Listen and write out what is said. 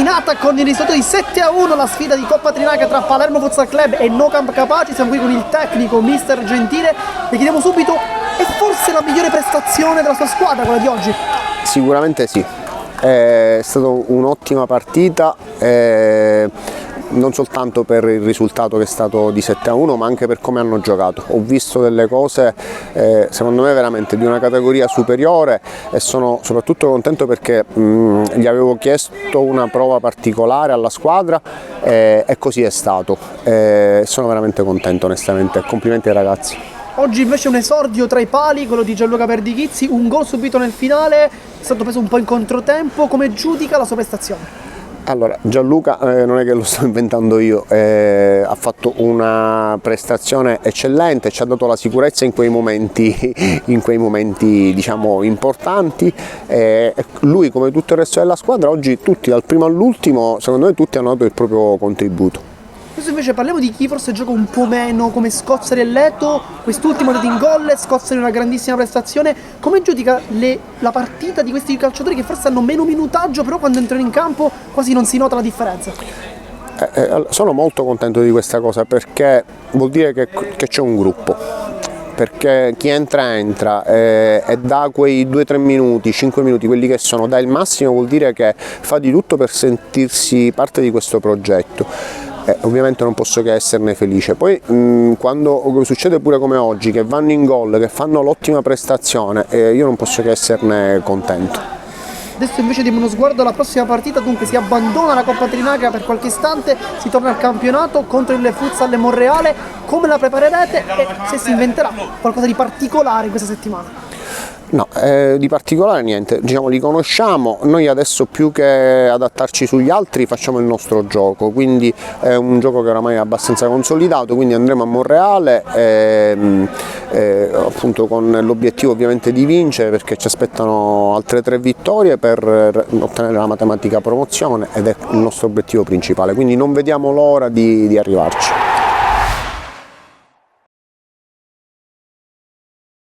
terminata con il risultato di 7-1 la sfida di Coppa Trinacria tra Palermo Futsal Club e No Camp Capaci. Siamo qui con il tecnico mister Gentile. Le chiediamo subito, è forse la migliore prestazione della sua squadra quella di oggi? Sicuramente sì, è stata un'ottima partita, non soltanto per il risultato che è stato di 7-1, ma anche per come hanno giocato. Ho visto delle cose secondo me veramente di una categoria superiore e sono soprattutto contento perché gli avevo chiesto una prova particolare alla squadra e così è stato. Sono veramente contento onestamente, complimenti ai ragazzi. Oggi invece un esordio tra i pali, quello di Gianluca Perdichizzi, un gol subito nel finale, è stato preso un po' in controtempo. Come giudica la sua prestazione? Allora, Gianluca non è che lo sto inventando io, ha fatto una prestazione eccellente, ci ha dato la sicurezza in quei momenti diciamo importanti. Lui, come tutto il resto della squadra, oggi tutti dal primo all'ultimo, secondo me tutti hanno dato il proprio contributo. Adesso invece parliamo di chi forse gioca un po' meno, come Scozzari e Leto. Quest'ultimo è andato in gol, Scozzari una grandissima prestazione. Come giudica la partita di questi calciatori che forse hanno meno minutaggio, però quando entrano in campo quasi non si nota la differenza? Sono molto contento di questa cosa perché vuol dire che c'è un gruppo. Perché chi entra e dà quei 2-3 minuti, 5 minuti, quelli che sono, dà il massimo, vuol dire che fa di tutto per sentirsi parte di questo progetto. Ovviamente non posso che esserne felice. Poi quando succede pure come oggi, che vanno in gol, che fanno l'ottima prestazione, io non posso che esserne contento. Adesso invece diamo uno sguardo alla prossima partita, dunque si abbandona la Coppa Trinacria per qualche istante, si torna al campionato contro il Futsal Monreale. Come la preparerete e se si inventerà qualcosa di particolare in questa settimana? No, di particolare niente, diciamo li conosciamo, noi adesso più che adattarci sugli altri facciamo il nostro gioco, quindi è un gioco che oramai è abbastanza consolidato, quindi andremo a Monreale appunto con l'obiettivo ovviamente di vincere perché ci aspettano altre 3 vittorie per ottenere la matematica promozione ed è il nostro obiettivo principale, quindi non vediamo l'ora di arrivarci.